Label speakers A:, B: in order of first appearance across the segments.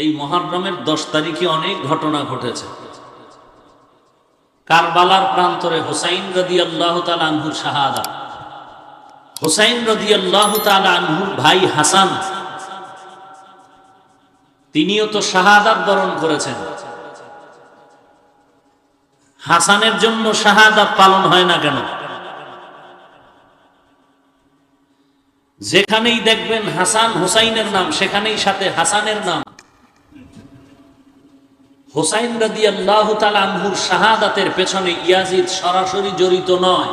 A: এই মুহররমের 10 তারিখে অনেক ঘটনা ঘটেছে। কারবালার প্রান্তরে হুসাইন রাদিয়াল্লাহু তাআলা আনহুর শাহাদাত। হুসাইন রাদিয়াল্লাহু তাআলা আনহুর ভাই হাসান, তিনিও তো শাহাদাত বরণ করেছেন। হাসানের জন্য শাহাদাত পালন হয় না কেন? যেখানেই দেখবেন হাসান হুসাইনের নাম, সেখানেই সাথে হাসানের নাম। হুসাইন রাদিয়াল্লাহু তাআলা আনহুর শাহাদাতের পেছনে ইয়াজিদ সরাসরি জড়িত নয়,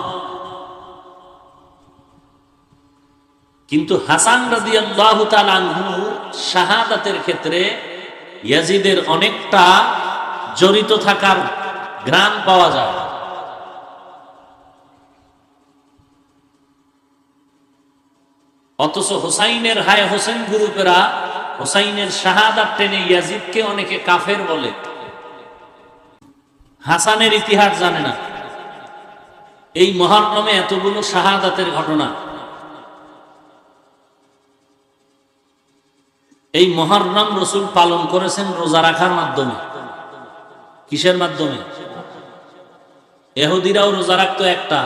A: কিন্তু হাসান রাদিয়াল্লাহু তাআলা আনহুর শাহাদাতের ক্ষেত্রে ইয়াজিদের অনেকটা জড়িত থাকার ঘ্রাণ পাওয়া যায়। অথচ হুসাইনের হায় হোসেন গ্রুপেরা হুসাইনের শাহাদাত টেনে ইয়াজিদকে অনেকে কাফের বলে, হাসানের ইতিহাস জানে না। এই মুহররমে এতগুলো শাহাদাতের ঘটনা, এই মুহররম রাসূল পালন করেছেন রোজা রাখার মাধ্যমে। কিসের মাধ্যমে? ইহুদিরাও রোজা রাখতো একটা,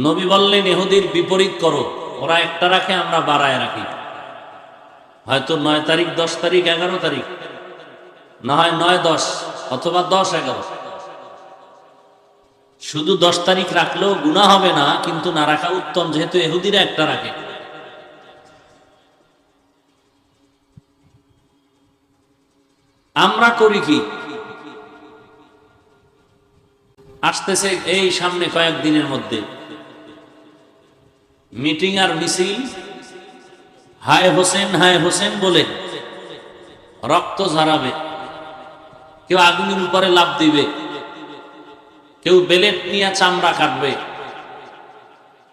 A: নবী বললেন ইহুদির বিপরীত করো, ওরা একটা রাখে আমরা বাড়ায় রাখি। হয়তো 9 তারিখ 10 তারিখ 11 তারিখ, না হয় 9 10 অথবা 10 11। শুধু 10 তারিখ রাখলেও গুনাহ হবে না, কিন্তু না রাখা উত্তম, যেহেতু ইহুদিরা একটা রাখে। আমরা করি কি? আসতেছে এই সামনে কয়েকদিনের মধ্যে মিটিং আর মিছিল, হায় হোসেন বলে রক্ত ঝরাবে, কেউ আগুনের উপরে লাফ দিবে, কেউ বেলেট নিয়ে চামড়া কাটবে,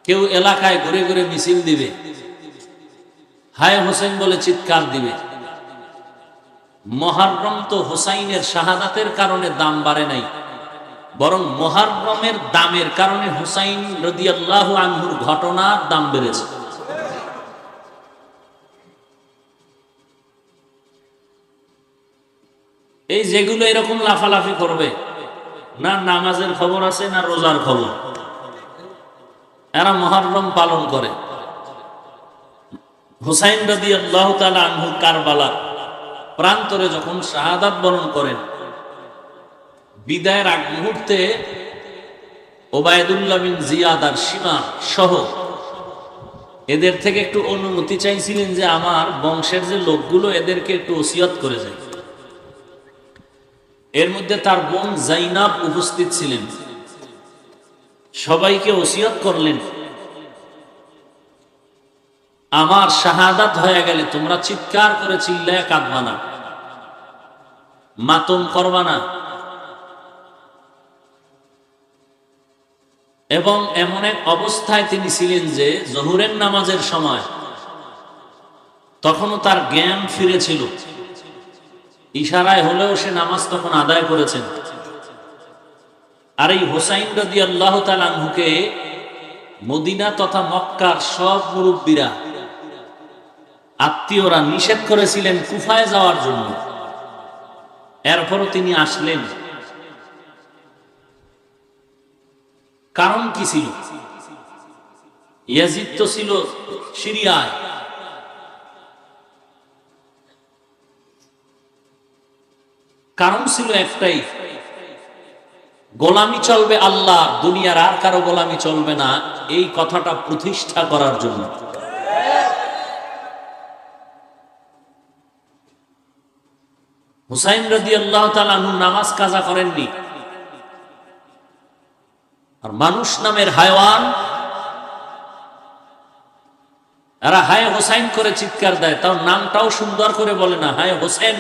A: কেউ এলাকায় ঘুরে ঘুরে মিছিল দিবে, হায় হোসেন বলে চিৎকার দিবে। মুহররম তো হুসাইনের শাহাদাতের কারণে দাম বাড়ে নাই, বরং মুহররমের দামের কারণে হুসাইন রাদিয়াল্লাহু আনহুর ঘটনার দাম বেড়েছে। এই যেগুলো এরকম লাফালাফি করবে, না নামাজের খবর আছে না রোজার খবর, এরা মুহররম পালন করে। হুসাইন রাদিয়াল্লাহু তাআলা আনহু কারবালার প্রান্তরে যখন শাহাদাত বরণ করেন, বিদায়ের আগ মুহূর্তে ওবায়দুল্লাহ বিন জিয়াদ আর সীমা সহ এদের থেকে একটু অনুমতি চাইছিলেন যে আমার বংশের যে লোকগুলো, এদেরকে একটু ওসিয়ত করে যায়। এর মধ্যে তার বোন জাইনাব উপস্থিত ছিলেন। সবাইকে ওসিয়ত করলেন, আমার শাহাদাত হয়ে গেলে তোমরা চিৎকার করে চিল্লায় কাঁদবা না, মাতম করবা না, এবং এমন এক অবস্থায় তিনি ছিলেন যে জোহরের নামাজের সময় তখনও তার জ্ঞান ফিরেছিল, ইশারায় হলেও সে নামাজ তখন আদায় করেছেন। আর এই হুসাইন রাদিয়াল্লাহু তাআলা আনহুকে মদিনা তথা মক্কার সব মুরব্বীরা, আত্মীয়রা নিষেধ করেছিলেন কুফায় যাওয়ার জন্য। এরপরও তিনি আসলেন। কারণ কি ছিল? ইয়াজিদ তো ছিল সিরিয়ায়, কারণ ছিল একটাই, গোলামি চলবে আল্লাহ, দুনিয়ার আর কারো গোলামি চলবে না, এই কথাটা প্রতিষ্ঠা করার জন্য। হুসাইন রাদিয়াল্লাহু তাআলা আনহু নামাজ কাজা করেননি, আর মানুষ নামের হায়ওয়ান এরা হায় হোসাইন করে চিৎকার দেয়, তাও নামটাও সুন্দর করে বলে না, হায় হোসেন।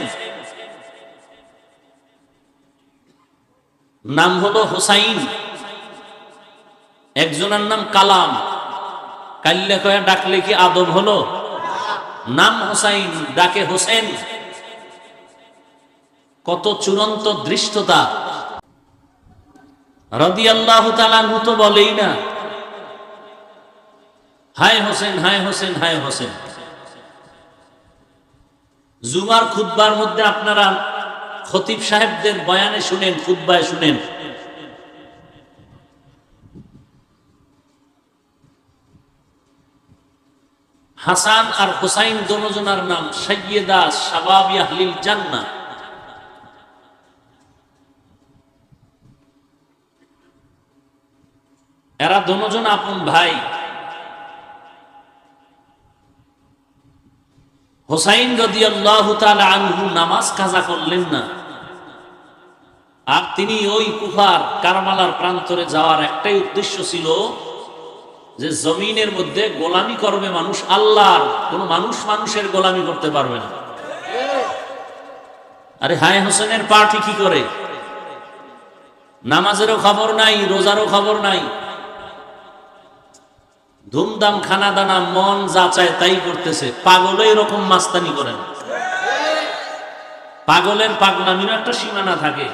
A: নাম হলো হুসাইন। একজনের নাম কালাম, কাল্লা কয়া ডাকলে কি আদব হলো? নাম হুসাইন, ডাকে হোসেন। কত চূড়ান্ত দৃষ্টতা! রাদিয়াল্লাহু তাআলা আনহু তো বলেই না হায় হোসেন, হায় হোসেন, হায় হোসেন। জুমার খুতবার মধ্যে আপনারা খতিব সাহেবদের বয়ানে শুনেন, খুতবায় শুনেন, হাসান আর হুসাইন দোনোজনার নাম সাইয়্যিদা শাবাবি আহলিল জান্নাহ। এরা দোনোজন আপন ভাই। হুসাইন রাদিয়াল্লাহু তাআলা আনহু নামাজ কাজা করলেন না, আর তিনি ওই কুফার কারবালার প্রান্তরে যাওয়ার একটাই উদ্দেশ্য ছিল যে জমিনের মধ্যে গোলামি করবে মানুষ, আল্লাহর কোন মানুষ মানুষের গোলামি করতে পারবে না। আরে হায় হোসেনের পার্টি কি করে? নামাজেরও খবর নাই, রোজারও খবর নাই, ধুমধাম খানা দানা মন যা চায় তাই করতেছে। পাগলও এরকম মাস্তানি করেন। পাগলের পাগলামিরও একটা সীমানা থাকে।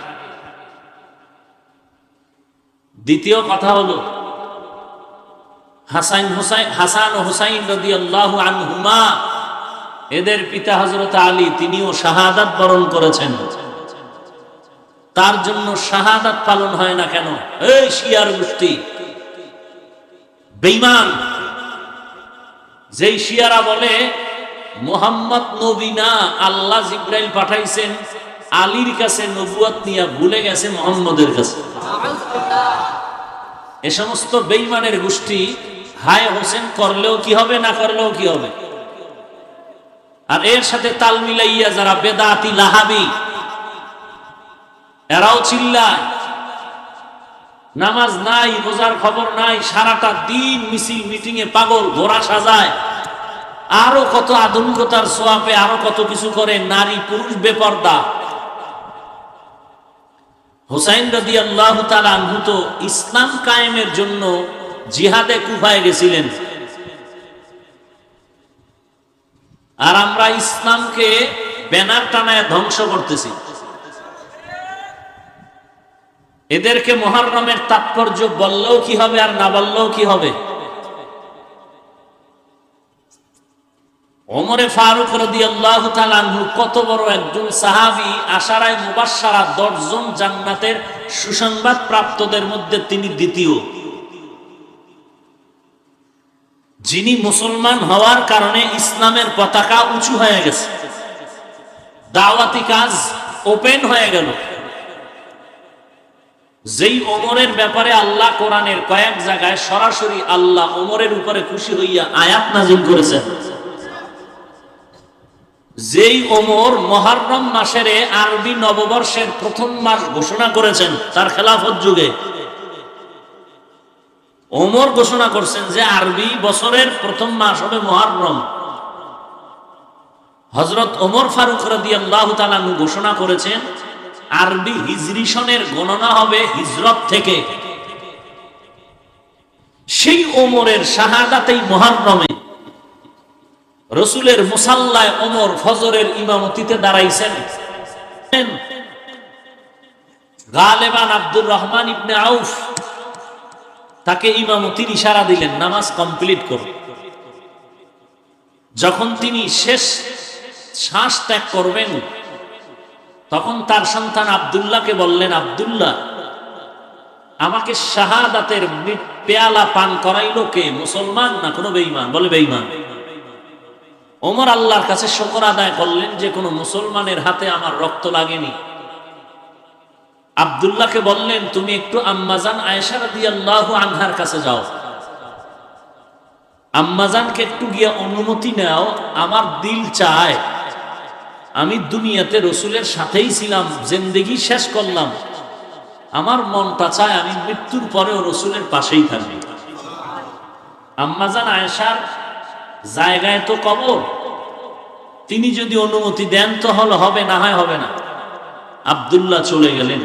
A: দ্বিতীয় কথা হলো হাসান ও হুসাইন রাদিয়াল্লাহু আনহুমা, এদের পিতা হযরত আলী, তিনিও শাহাদাত বরণ করেছেন। তার জন্য শাহাদাত পালন হয় না কেন? এই শিয়ার গোষ্ঠী বেঈমান, যেই শিয়ারা বলে মুহাম্মদ নবী না, আল্লাহ জিবরাইল পাঠাইছেন আলীর কাছে নবুয়ত নিয়ে, ভুলে গেছে মুহাম্মদের কাছে। এ সমস্ত বেঈমানের গোষ্ঠী হায় হোসেন করলেও কি হবে, না করলেও কি হবে। আর এর সাথে তাল মিলাইয়া যারা বেদাতি লাহাবি, এরাও চিল্লায় নামাজ নাই, রোজার খবর নাই, সারাটা দিন মিছিল মিটিং এ পাগল, ঘোড়া সাজায়, আরো কত আধুনিকতার ছোঁয়াপে আরো কত কিছু করে, নারী পুরুষ বেপর্দা। হুসাইন রাদিয়াল্লাহু তাআলা আনহু তো ইসলাম কায়েমের জন্য জিহাদে কুফায় গেছিলেন, আর আমরা ইসলামকে ব্যানার টানায় ধ্বংস করতেছি। এদেরকে মুহররমের তাৎপর্য বললেও কি হবে, আর না বললেও কি হবে। ওমরে ফারুক রাদিয়াল্লাহু তাআলা আনহু কত বড় একজন সাহাবী, আশারায়ে মুবাশশারা 10 জন জান্নাতের সুসংবাদ প্রাপ্তদের মধ্যে তিনি দ্বিতীয়, যিনি মুসলমান হওয়ার কারণে ইসলামের পতাকা উঁচু হয়ে গেছে, দাওয়াতি কাজ ওপেন হয়ে গেল। যেই ওমরের ব্যাপারে আল্লাহ কোরআনের কয়েক জায়গায় সরাসরি আল্লাহ ওমরের উপরে খুশি হইয়া আয়াত নাযিল করেছেন। যেই ওমর মুহররম মাসের আরবি নববর্ষের প্রথম মাস ঘোষণা করেছেন তার খেলাফত যুগে, ওমর ঘোষণা করছেন যে আরবি বছরের প্রথম মাস হবে মুহররম। হযরত ওমর ফারুক রাদিয়াল্লাহু তাআলা আনহু ঘোষণা করেছেন আরবি হিজরি সনের গণনা হবে হিজরত থেকে। সেই ওমরের শাহাদাতেই মুহররমে রাসূলের মুসাল্লায় ওমর ফজরের ইমামতিতে দাঁড়াইছেন। গালেবান আব্দুর রহমান ইবনে আউফ তাকে ইমামতির ইশারা দিলেন, নামাজ কমপ্লিট করুন। যখন তিনি শেষ শ্বাস ত্যাগ করবেন, তখন তার সন্তান আব্দুল্লাহকে বললেন, আব্দুল্লাহ, আমাকে শাহাদাতের পেয়ালা পান করাইলো কে? মুসলমান না কোনো বেঈমান? বলে বেঈমান। ওমর আল্লাহর কাছে শুকর আদায় করলেন যে কোনো মুসলমানের হাতে আমার রক্ত লাগেনি। আব্দুল্লাহকে বললেন, তুমি একটু আম্মাজান আয়েশা রাদিয়াল্লাহু আনহার কাছে যাও, আম্মাজানকে একটু গিয়ে অনুমতি নাও, আমার দিল চায় আমি দুনিয়াতে রসুলের সাথেই ছিলাম, জিন্দেগি শেষ করলাম, আমার মনটা চায় আমি মৃত্যুর পরেও রসুলের পাশেই থাকবো। আম্মাজান আয়েশার জায়গায় তো কবর, তিনি যদি অনুমতি দেন তো হলো হবে, না হয় হবে না। আব্দুল্লাহ চলে গেলেন।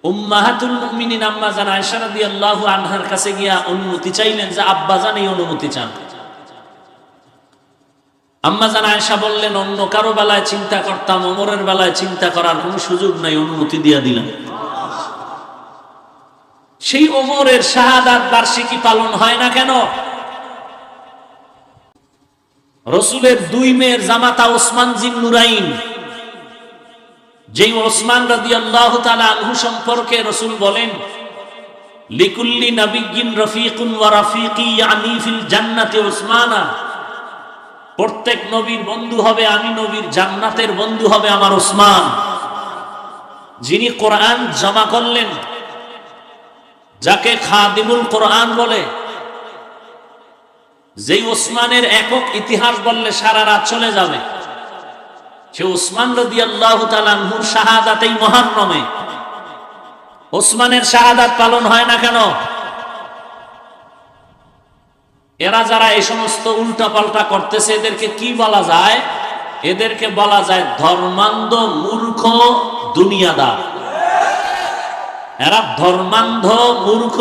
A: উম্মাহাতুল মুমিনিন আম্মাজান আয়েশা রাদিয়াল্লাহু আনহার কাছে গিয়া অনুমতি চাইলেন যে আব্বাজান এই অনুমতি চান। আম্মাজান আয়েশা বললেন, অন্য কারো বেলায় চিন্তা করতাম, ওমরের বেলায় চিন্তা করার কোনো সুযোগ নাই, অনুমতি দিয়া দিলাম। সেই ওমরের শাহাদাত বার্ষিকী পালন হয় না কেন? রসুলের দুই মেয়ের জামাতা ওসমান জিন নুরাইন, যেই ওসমান রাদিয়াল্লাহু তাআলা আনহু সম্পর্কে রসুল বলেন, লিকুল্লি নাবিয়্যিন রাফিকুন ওয়া রাফিকি ইয়ানি ফিল জান্নাতি ওসমানা, প্রত্যেক নবীর বন্ধু হবে আমি নবীর, জান্নাতের বন্ধু হবে আমার ওসমান। যিনি কোরআন জমা করলেন, যাকে খাদিমুল কোরআন বলে, যেই ওসমানের একক ইতিহাস বললে সারা রাত চলে যাবে, সে ওসমান রাদিয়াল্লাহু তাআলা আনহুর শাহাদাতেই মুহররমে। ওসমানের শাহাদাত পালন হয় না কেন? এরা যারা এই সমস্ত উল্টা পাল্টা করতেছে, এদেরকে কি বলা যায়? এদেরকে বলা যায় ধর্মান্ধ, মূর্খ, দুনিয়াদার। এরা ধর্মান্ধ, মূর্খ,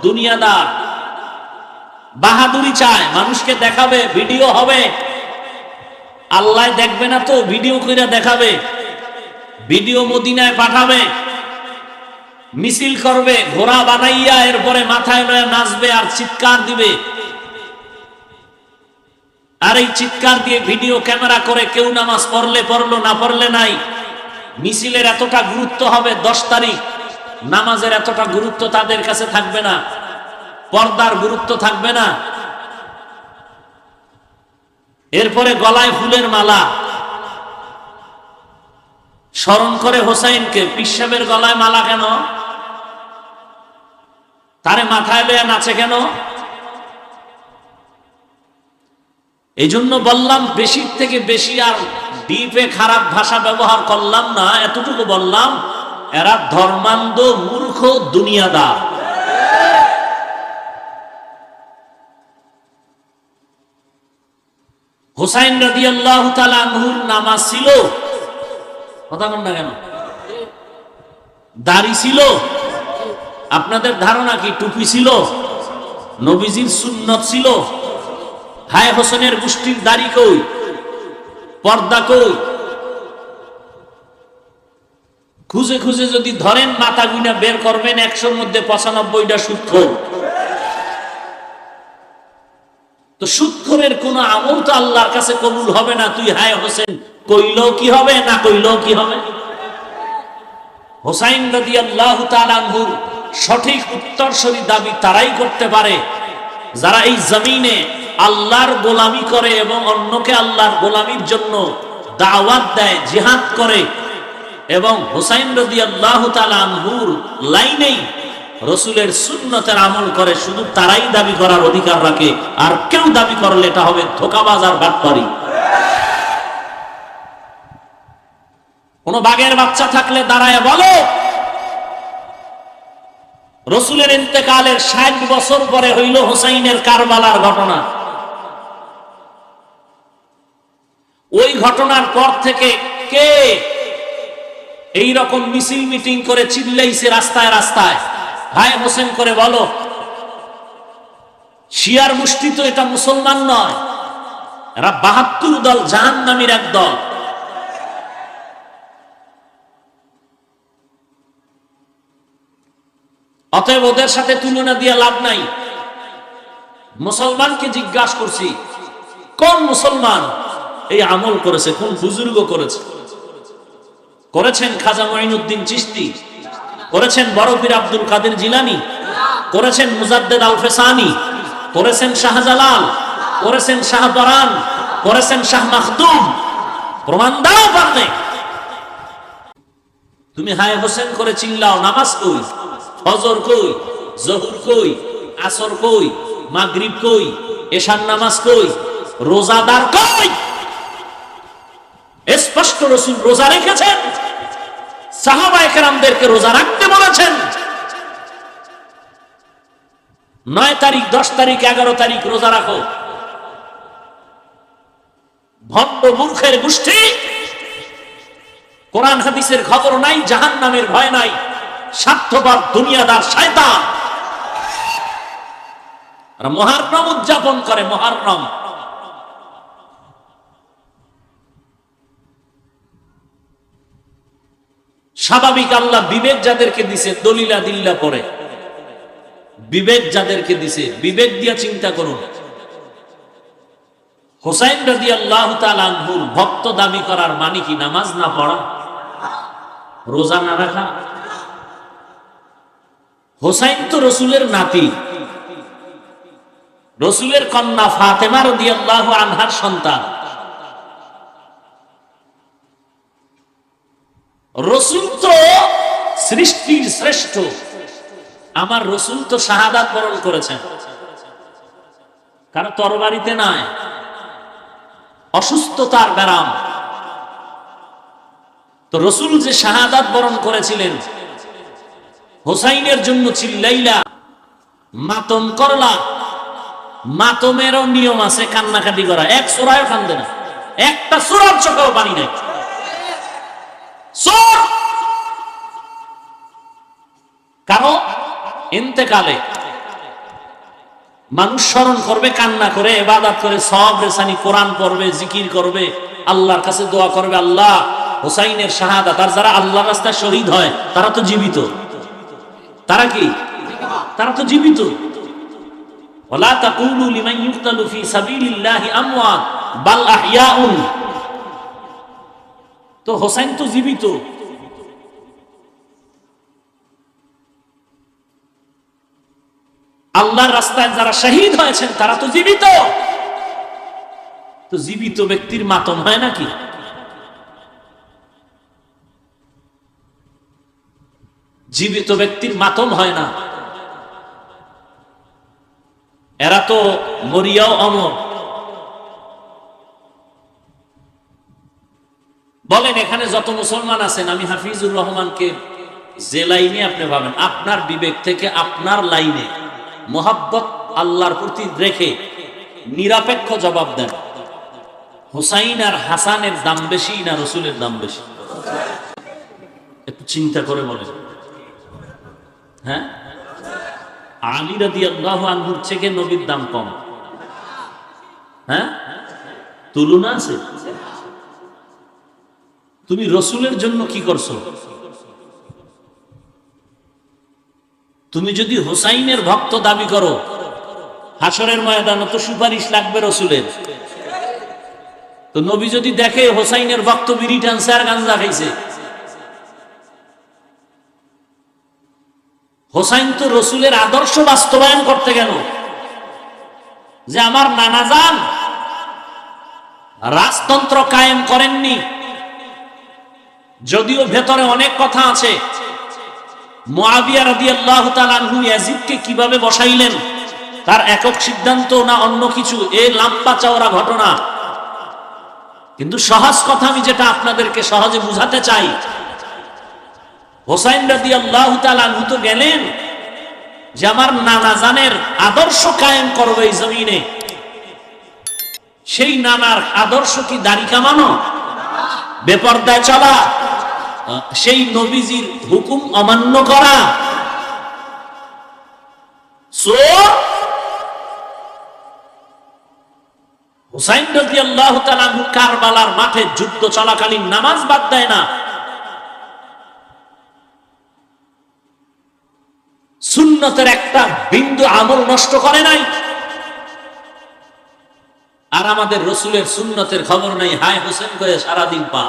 A: দুনিয়াদার। বাহাদুরি চায়, মানুষকে দেখাবে, ভিডিও হবে, আল্লাহ দেখবে না তো ভিডিও কইরা দেখাবে, ভিডিও মদিনায় পাঠাবে, মিছিল করবে, ঘোড়া বানাইয়া এরপরে মাথায় লয়ে নাচবে আর চিৎকার দিবে। আর এই চিৎকার দিয়ে ভিডিও ক্যামেরা করে কেউ নামাজ পড়লে পড়লো, না পড়লে নাই। মিছিলের এতটা গুরুত্ব হবে 10 তারিখ, নামাজের এতটা গুরুত্ব তাদের কাছে থাকবে না, পর্দার গুরুত্ব থাকবে না। এরপরে গলায় ফুলের মালা, স্মরণ করে হোসাইনকে। পিসাবের গলায় মালা কেন? তারে মাথায় লয়ে নাচে কেন? এই জন্য বললাম, বেশির থেকে বেশি আর ডিপে খারাপ ভাষা ব্যবহার করলাম না, এতটুকু বললাম, এরা ধর্মান্ধ, মূর্খ, দুনিয়াদার। হোসাইন রাদিয়াল্লাহু তাআলা আনহুর নামাজ ছিল, কথা বল না কেন? দাড়ি ছিল? আপনাদের ধারণা কি টুপি ছিল? নবীজির সুন্নত ছিল? হায় হোসেনের গোষ্ঠীর দাড়ি কই? পর্দা কই? খুঁজে খুঁজে যদি ধরেন, মাথা গুনা বের করবেন, 100-র মধ্যে 95টা সুদখোর। তো সুদখোরের কোন আমল তো আল্লাহর কাছে কবুল হবে না। তুই হায় হোসেন কইলেও কি হবে, না কইলেও কি হবে? হোসাইন রাদিয়াল্লাহু তাআলা আনহুর সঠিক উত্তরসূরি দাবি তারাই করতে পারে যারা এই জমিনে আল্লাহর গোলামি করে এবং অন্যকে আল্লাহর গোলামির জন্য দাওয়াত দেয়, জিহাদ করে, এবং হোসাইন রাদিয়াল্লাহু তাআলা আনহুর লাইনেই রসুলের সুন্নতের আমল করে। শুধু তারাই দাবি করার অধিকার রাখে, আর কেউ দাবি করলে এটা হবে ধোঁকাবাজ আর বাটপারি। কোন বাঘের বাচ্চা থাকলে দাঁড়ায় বলো, রসুলের ইন্তেকালের 60 বছর পরে হইল হোসাইনের কারবালার ঘটনা। ওই ঘটনার পর থেকে কে এই রকম মিছিল মিটিং করে চিল্লাইছে রাস্তায় রাস্তায় হায় হোসেন করে? বলো। শিয়ার মুষ্টি তো এটা মুসলমান নয়, এরা 72 দল, জাহান্নামীর এক দল। অতএব ওদের সাথে তুলনা দিয়ে লাভ নাই। মুসলমানকে জিজ্ঞাসা করছি, কোন মুসলমান এই আমল করেছে? কোন বুজুর্গ করেছে? করেছেন খাজা মঈনুদ্দিন চিশতি, করেছেন বড় পীর আব্দুল কাদের জিলানী, করেছেন মুজাদ্দেদ আল ফেসানি, করেছেন শাহজালাল, করেছেন শাহপরান, করেছেন শাহ মাখদুম। প্রমাণ দাও পারলে। তুমি হায় হোসেন করে চিল্লাও, নামাজ কই? ফজর কই? জোহর কই? আসর কই? মাগরিব কই? এশার নামাজ কই? রোজাদার কই? স্পষ্ট রাসূল রোজা রেখেছেন, সাহাবায়ে কেরামদেরকে রোজা রাখতে বলেছেন। 9 তারিখ, 10 তারিখ, 11 তারিখ রোজা রাখো। ভণ্ড মূর্খের গোষ্ঠী, কোরআন হাদিসের খবর নাই, জাহান্নামের ভয় নাই, স্বার্থপর দুনিয়াদার শয়তান। মুহররম উদযাপন করে, মুহররম। স্বাভাবিক, আল্লাহ বিবেক যাদেরকে দিছে, দলিলা দিল্লা পড়ে। বিবেক যাদেরকে দিছে, বিবেক দিয়া চিন্তা করুন। হোসাইন রাদিয়াল্লাহু তাআলা আনহুর ভক্ত দাবি করার মানে কি নামাজ না পড়া, রোজা না রাখা? হোসাইন তো রসুলের নাতি, রসুলের কন্যা ফাতেমা রাদিয়াল্লাহু আনহার সন্তান। রসুল তো সৃষ্টির শ্রেষ্ঠ, আমার রসুল তো শাহাদাত বরণ করেছেন, কারণ তরবারিতে নয়, অসুস্থতার ব্যারাম। তো রসুল যে শাহাদাত বরণ করেছিলেন, হোসাইনের জন্য চিল্লাইলা, মাতম করলা। মাতমেরও নিয়ম আছে, কান্নাকাটি করা। এক সূরায় কান্দে না, একটা সূরার চোখেও পানি নাই। কারণ ইন্তেকালে মানুষ স্মরণ করবে, কান্না করে, ইবাদত করে, সওয়াব রেসানি, কোরআন পড়বে, জিকির করবে, আল্লাহর কাছে দোয়া করবে, আল্লাহ হোসাইনের শাহাদাত। আর যারা আল্লাহর রাস্তায় শহীদ হয় তারা তো জীবিত। তারা কি? তারা তো জীবিত। ওয়ালা তাকুলু লিমান ইউকতালু ফি সাবিলিল্লাহি আমওয়াত বাল আহইয়াউন। তো হোসাইন তো জীবিত। আল্লাহর রাস্তায় যারা শহীদ হয়েছেন তারা তো জীবিত। তো জীবিত ব্যক্তির মাতম হয় নাকি? জীবিত ব্যক্তির মাতম হয় না। এরা তো মরিয়াও অমর। বলেন এখানে যত মুসলমান আছেন, আমি হাফিজুর রহমানকে যে লাইনে আপনি ভাবেন, আপনার বিবেক থেকে আপনার লাইনে মোহাব্বত আল্লাহর প্রতি রেখে নিরপেক্ষ জবাব দেন, হুসাইন আর হাসানের দাম বেশি না রসুলের দাম বেশি? একটু চিন্তা করে বলেন। হ্যাঁ, আলী রাদিয়াল্লাহু আনহুর থেকে নবীর দাম কম? হ্যাঁ, তুলনা আছে? তুমি রসুলের জন্য কি করছো? তুমি যদি হোসাইনের ভক্ত দাবি করো, হাসরের ময়দানে তো সুপারিশ লাগবে রসুলের। তো নবী যদি দেখে হোসাইনের ভক্ত বিড়ি টানছে আর গাঞ্জা খাইছে, হোসাইন তো রসুলের আদর্শ বাস্তবায়ন করতে গেল, যে আমার নানা জান রাজতন্ত্র কায়েম করেননি, যদিও ভেতরে অনেক কথা আছে। মুআবিয়া রাদিয়াল্লাহু তাআলা আনহু ইয়াজিদকে কিভাবে বসাইলেন, তার একক সিদ্ধান্ত না অন্য কিছু, এই লম্বা চওড়া ঘটনা। কিন্তু সহজ কথা আমি যেটা আপনাদেরকে সহজে বুঝাতে চাই, হোসাইন রাদিয়াল্লাহু তাআলা আনহু তো গেলেন যে আমার নানা জানের আদর্শ কায়েম করবে এই জমিনে। সেই নানার আদর্শ কি দাড়ি কামানো, বেপরদায় চলা, সেই নবীজির হুকুম অমান্য করা? হুসাইন রাদিয়াল্লাহু তাআলা আনহু কারবালার মাঠে যুদ্ধ চলাকালীন নামাজ বাদ দেয় না, সুন্নতের একটা বিন্দু আমল নষ্ট করে নাই। আর আমাদের রসুলের সুন্নতের খবর নাই, হায় হোসেন করে সারাদিন পা।